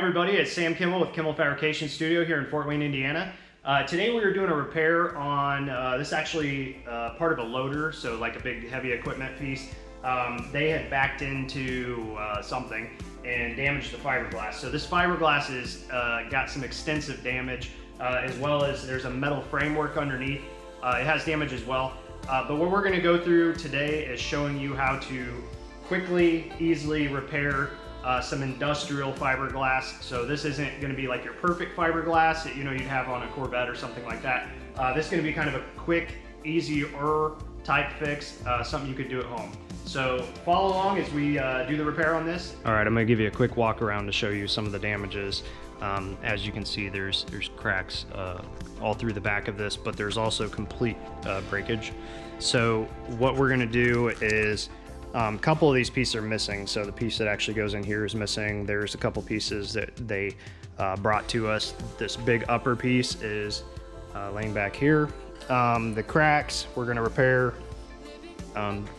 everybody, it's Sam Kimmel with Kimmel Fabrication Studio here in Fort Wayne, Indiana. Today we are doing a repair on, this actually part of a loader, so like a big heavy equipment piece. They had backed into something and damaged the fiberglass. So this fiberglass has got some extensive damage, as well as there's a metal framework underneath. It has damage as well. But what we're gonna go through today is showing you how to quickly, easily repair some industrial fiberglass. So this isn't going to be like your perfect fiberglass that you'd have on a Corvette or something like that. This is going to be kind of a quick, easier type fix, something you could do at home. So follow along as we do the repair on this. All right, I'm going to give you a quick walk around to show you some of the damages. As you can see, there's cracks all through the back of this, but there's also complete breakage. So what we're going to do is a couple of these pieces are missing. So the piece that actually goes in here is missing. There's a couple pieces that they brought to us. This big upper piece is laying back here. The cracks, we're gonna repair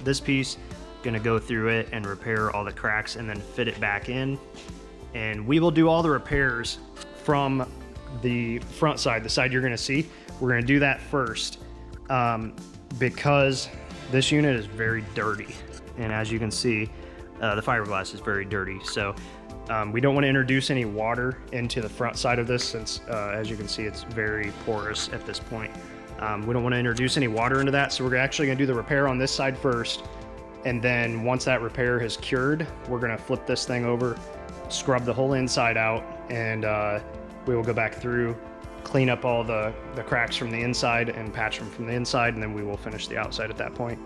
this piece, gonna go through it and repair all the cracks and then fit it back in. And we will do all the repairs from the front side, the side you're gonna see. We're gonna do that first because this unit is very dirty. And as you can see, the fiberglass is very dirty. So we don't want to introduce any water into the front side of this since, as you can see, it's very porous at this point. We don't want to introduce any water into that. So we're actually going to do the repair on this side first. And then once that repair has cured, we're going to flip this thing over, scrub the whole inside out, and we will go back through, clean up all the cracks from the inside and patch them from the inside, and then we will finish the outside at that point.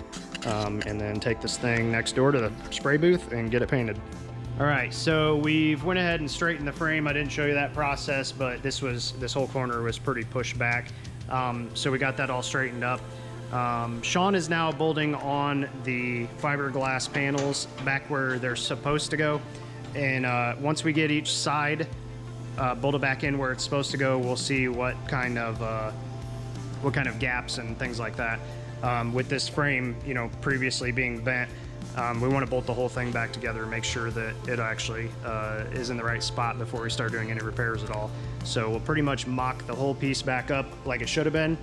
And then take this thing next door to the spray booth and get it painted. All right, so we've went ahead and straightened the frame. I didn't show you that process, but this whole corner was pretty pushed back. So we got that all straightened up. Sean is now bolting on the fiberglass panels back where they're supposed to go. And once we get each side bolted back in where it's supposed to go, we'll see what kind of gaps and things like that. With this frame, previously being bent, we want to bolt the whole thing back together and make sure that it actually is in the right spot before we start doing any repairs at all. So we'll pretty much mock the whole piece back up like it should have been,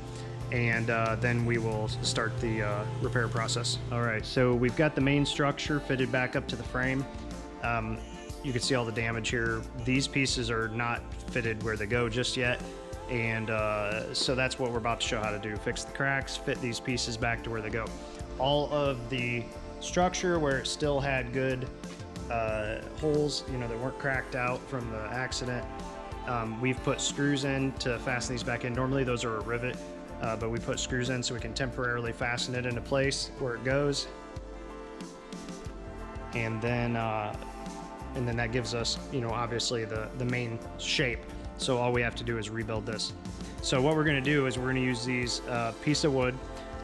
and then we will start the repair process. All right, so we've got the main structure fitted back up to the frame. You can see all the damage here. These pieces are not fitted where they go just yet. And so that's what we're about to show how to do. Fix the cracks, fit these pieces back to where they go. All of the structure where it still had good holes, that weren't cracked out from the accident, we've put screws in to fasten these back in. Normally those are a rivet, but we put screws in so we can temporarily fasten it into place where it goes. And then that gives us, obviously the main shape. So all we have to do is rebuild this. So what we're gonna do is we're gonna use these piece of wood.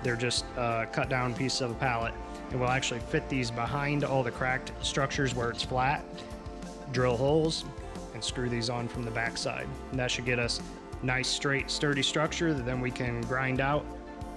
They're just cut down piece of a pallet. And we'll actually fit these behind all the cracked structures where it's flat, drill holes, and screw these on from the back side. And that should get us nice, straight, sturdy structure that then we can grind out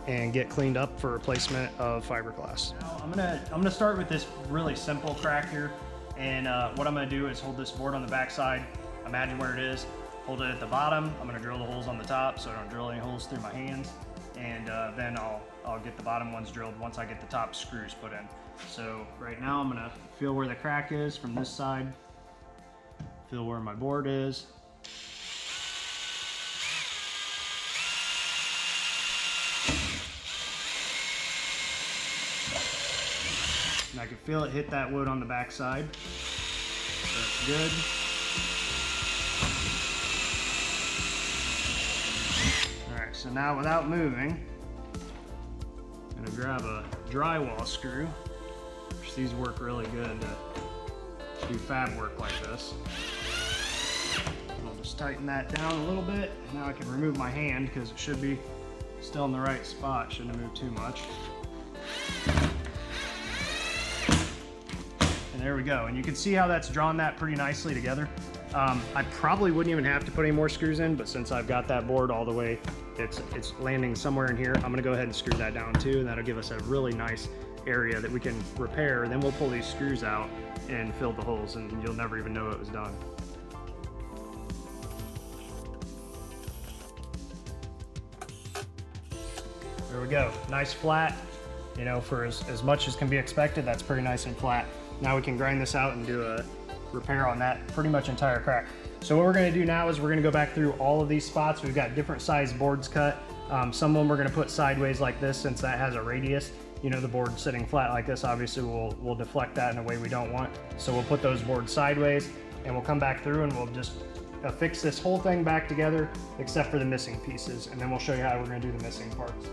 and get cleaned up for replacement of fiberglass. Now I'm gonna start with this really simple crack here. And what I'm gonna do is hold this board on the back side, imagine where it is, hold it at the bottom. I'm gonna drill the holes on the top so I don't drill any holes through my hands. And then I'll get the bottom ones drilled once I get the top screws put in. So right now I'm gonna feel where the crack is from this side, feel where my board is. And I can feel it hit that wood on the back side. So that's good. So now without moving, I'm gonna grab a drywall screw, which these work really good to do fab work like this. I'll just tighten that down a little bit. Now I can remove my hand because it should be still in the right spot, shouldn't have moved too much. And there we go. And you can see how that's drawn that pretty nicely together. I probably wouldn't even have to put any more screws in, but since I've got that board all the way, it's landing somewhere in here, I'm gonna go ahead and screw that down too, and that'll give us a really nice area that we can repair. Then we'll pull these screws out and fill the holes, and you'll never even know it was done. There we go, nice flat, you know, for as much as can be expected. That's pretty nice and flat. Now we can grind this out and do a repair on that pretty much entire crack. So what we're gonna do now is we're gonna go back through all of these spots. We've got different size boards cut. Some of them we're gonna put sideways like this since that has a radius. You know, the board sitting flat like this obviously will deflect that in a way we don't want. So we'll put those boards sideways and we'll come back through and we'll just fix this whole thing back together except for the missing pieces, and then we'll show you how we're gonna do the missing parts.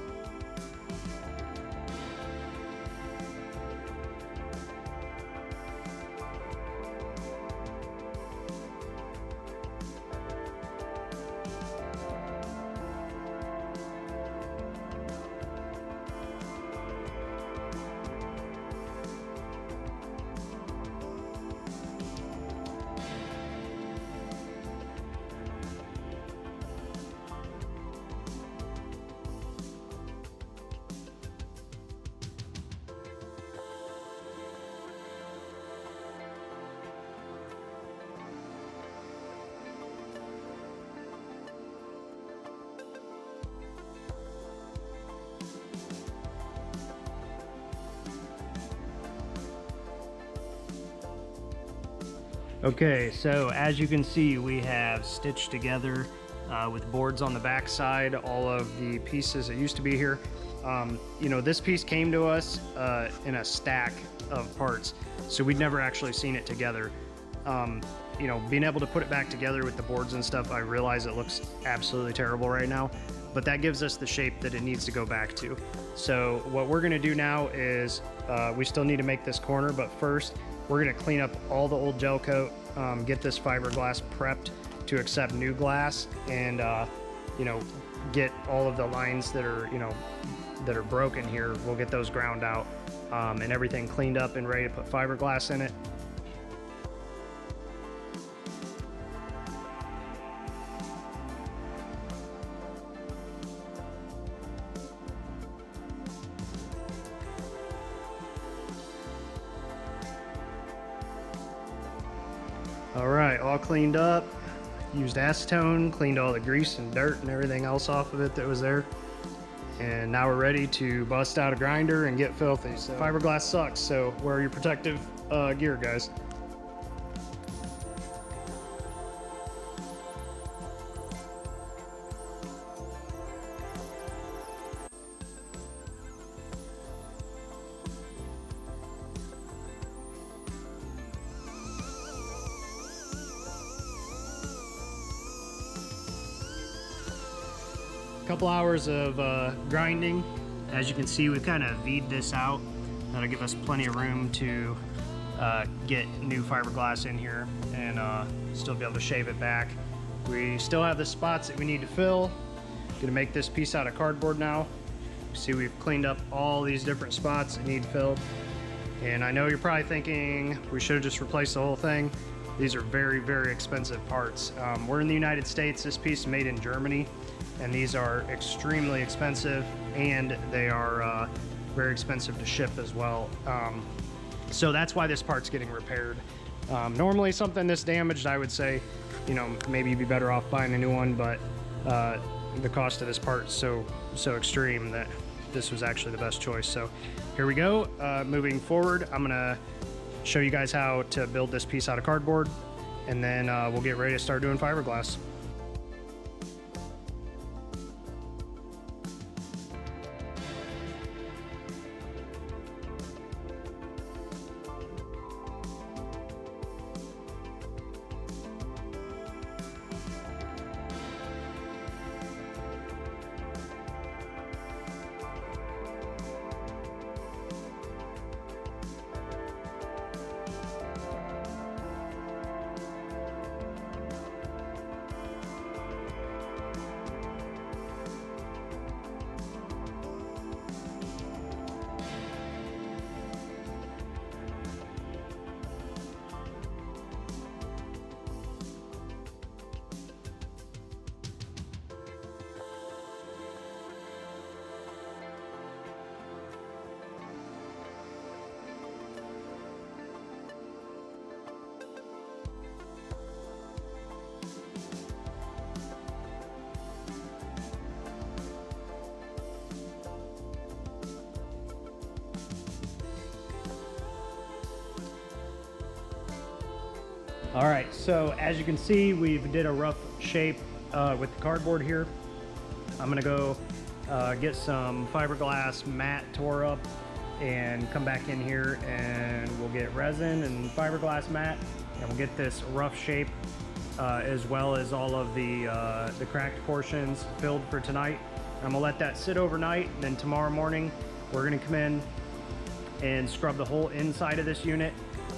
Okay, so as you can see, we have stitched together with boards on the back side all of the pieces that used to be here. You know, this piece came to us in a stack of parts, so we'd never actually seen it together. You know, being able to put it back together with the boards and stuff, I realize it looks absolutely terrible right now, but that gives us the shape that it needs to go back to. So what we're gonna do now is we still need to make this corner, but first we're gonna clean up all the old gel coat, get this fiberglass prepped to accept new glass, and you know, get all of the lines that are, you know, that are broken here. We'll get those ground out and everything cleaned up and ready to put fiberglass in it. All right, all cleaned up. Used acetone, cleaned all the grease and dirt and everything else off of it that was there. And now we're ready to bust out a grinder and get filthy. So fiberglass sucks, so wear your protective gear, guys. Couple hours of grinding. As you can see, we've kind of V'd this out. That'll give us plenty of room to get new fiberglass in here and still be able to shave it back. We still have the spots that we need to fill. Gonna make this piece out of cardboard now. See, we've cleaned up all these different spots that need filled. And I know you're probably thinking we should have just replaced the whole thing. These are very, very expensive parts. We're in the United States. This piece is made in Germany, and these are extremely expensive, and they are very expensive to ship as well. So that's why this part's getting repaired. Normally something this damaged, I would say, you know, maybe you'd be better off buying a new one, but the cost of this part is so extreme that this was actually the best choice. So here we go. Moving forward, I'm gonna show you guys how to build this piece out of cardboard, and then we'll get ready to start doing fiberglass. All right, so as you can see, we've did a rough shape with the cardboard here. I'm gonna go get some fiberglass mat tore up and come back in here, and we'll get resin and fiberglass mat, and we'll get this rough shape as well as all of the cracked portions filled for tonight. I'm gonna let that sit overnight, and then tomorrow morning we're gonna come in and scrub the whole inside of this unit,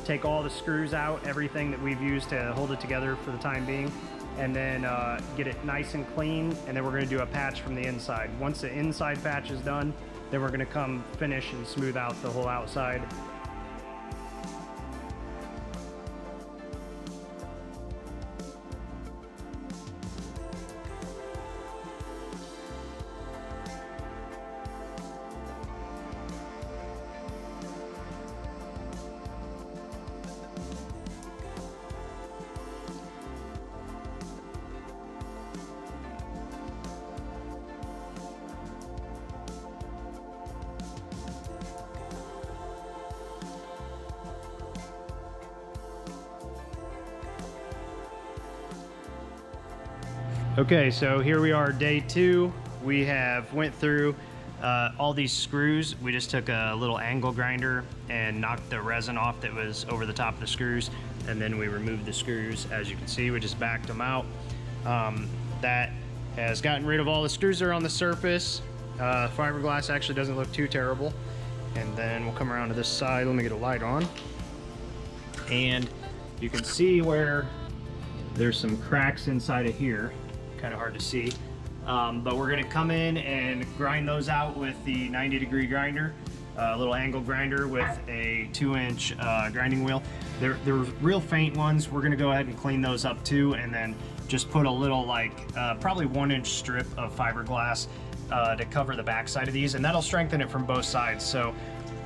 take all the screws out, everything that we've used to hold it together for the time being, and then get it nice and clean, and then we're gonna do a patch from the inside. Once the inside patch is done, then we're gonna come finish and smooth out the whole outside. Okay, so here we are, day 2. We have went through all these screws. We just took a little angle grinder and knocked the resin off that was over the top of the screws, and then we removed the screws. As you can see, we just backed them out. That has gotten rid of all the screws that are on the surface. Fiberglass actually doesn't look too terrible. And then we'll come around to this side. Let me get a light on. And you can see where there's some cracks inside of here. Kind of hard to see, but we're going to come in and grind those out with the 90-degree grinder, a little angle grinder with a 2-inch grinding wheel. They're real faint ones. We're going to go ahead and clean those up too, and then just put a little, like probably 1-inch strip of fiberglass to cover the back side of these, and that'll strengthen it from both sides. So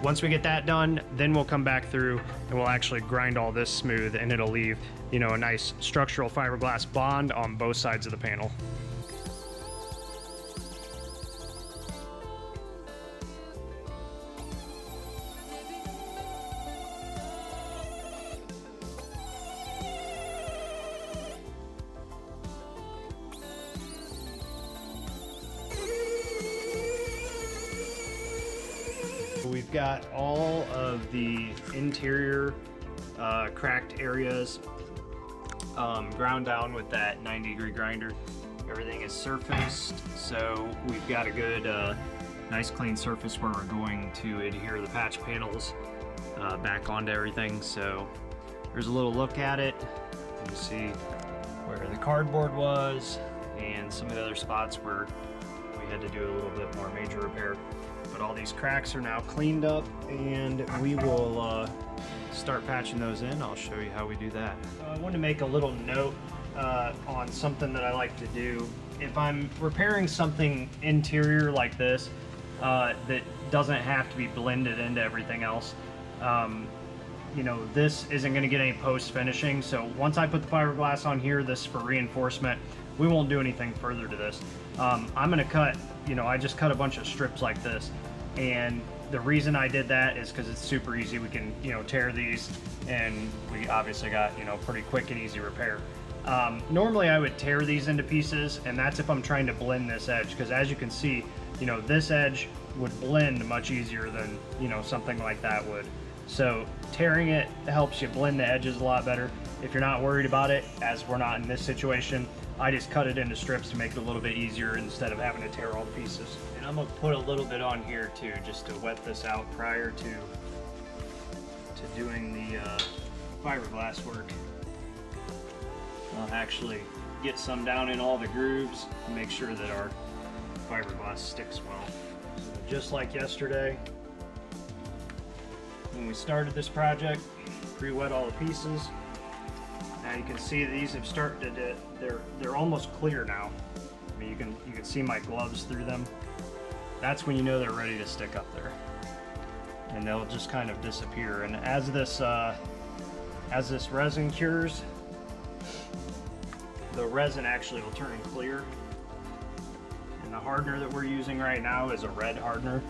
once we get that done, then we'll come back through and we'll actually grind all this smooth, and it'll leave, you know, a nice structural fiberglass bond on both sides of the panel. We've got all of the interior cracked areas ground down with that 90-degree grinder. Everything is surfaced, so we've got a good, nice clean surface where we're going to adhere the patch panels back onto everything. So here's a little look at it. You can see where the cardboard was and some of the other spots where we had to do a little bit more major repair. But all these cracks are now cleaned up, and we will start patching those in. I'll show you how we do that. I want to make a little note on something that I like to do. If I'm repairing something interior like this that doesn't have to be blended into everything else, you know, this isn't going to get any post finishing. So once I put the fiberglass on here, this for reinforcement, we won't do anything further to this. I'm going to cut, you know, I just cut a bunch of strips like this, and the reason I did that is because it's super easy. We can, you know, tear these, and we obviously got, you know, pretty quick and easy repair. Normally I would tear these into pieces, and that's if I'm trying to blend this edge, because as you can see, you know, this edge would blend much easier than, you know, something like that would. So tearing it helps you blend the edges a lot better. If you're not worried about it, as we're not in this situation, I just cut it into strips to make it a little bit easier instead of having to tear all the pieces. And I'm gonna put a little bit on here too, just to wet this out prior to doing the fiberglass work. I'll actually get some down in all the grooves and make sure that our fiberglass sticks well. So just like yesterday, when we started this project, pre-wet all the pieces. Now you can see these have started to, they're almost clear now. I mean, you can see my gloves through them. That's when you know they're ready to stick up there. And they'll just kind of disappear. And as this resin cures, the resin actually will turn clear. And the hardener that we're using right now is a red hardener,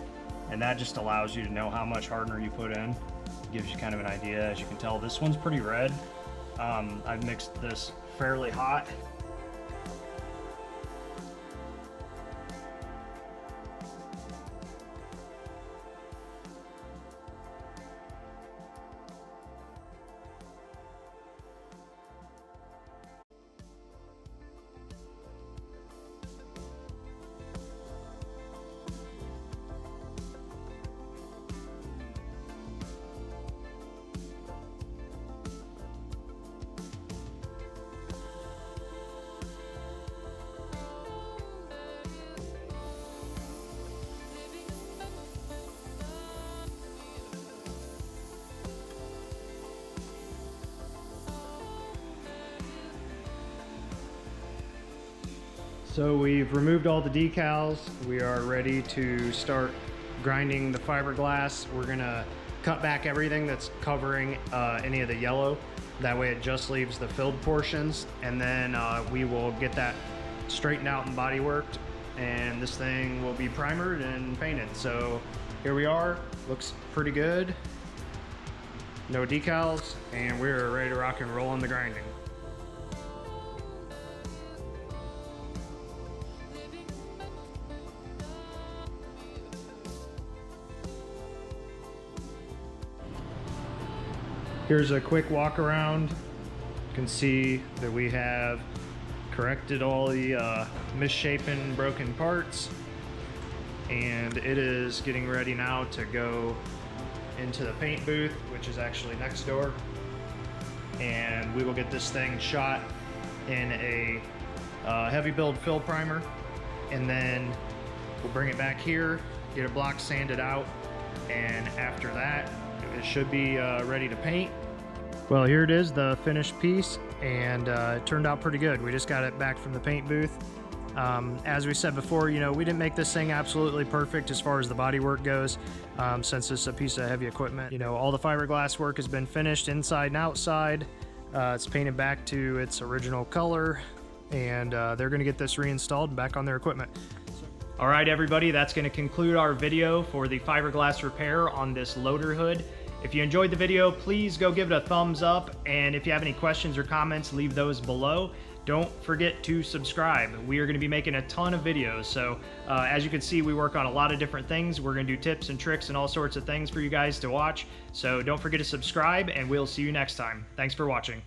and that just allows you to know how much hardener you put in. It gives you kind of an idea. As you can tell, this one's pretty red. I've mixed this fairly hot. So we've removed all the decals. We are ready to start grinding the fiberglass. We're gonna cut back everything that's covering any of the yellow. That way it just leaves the filled portions, and then we will get that straightened out and body worked, and this thing will be primered and painted. So here we are, looks pretty good. No decals, and we're ready to rock and roll on the grinding. Here's a quick walk around. You can see that we have corrected all the misshapen, broken parts, and it is getting ready now to go into the paint booth, which is actually next door, and we will get this thing shot in a heavy build fill primer, and then we'll bring it back here, get a block sanded out, and after that it should be ready to paint. Well, here it is, the finished piece, and it turned out pretty good. We just got it back from the paint booth. As we said before, you know, we didn't make this thing absolutely perfect as far as the body work goes, since it's a piece of heavy equipment. You know, all the fiberglass work has been finished inside and outside. It's painted back to its original color, and they're gonna get this reinstalled back on their equipment. All right, everybody, that's gonna conclude our video for the fiberglass repair on this loader hood. If you enjoyed the video, please go give it a thumbs up, and if you have any questions or comments, leave those below. Don't forget to subscribe. We are going to be making a ton of videos, so as you can see, we work on a lot of different things. We're going to do tips and tricks and all sorts of things for you guys to watch, so don't forget to subscribe, and we'll see you next time. Thanks for watching.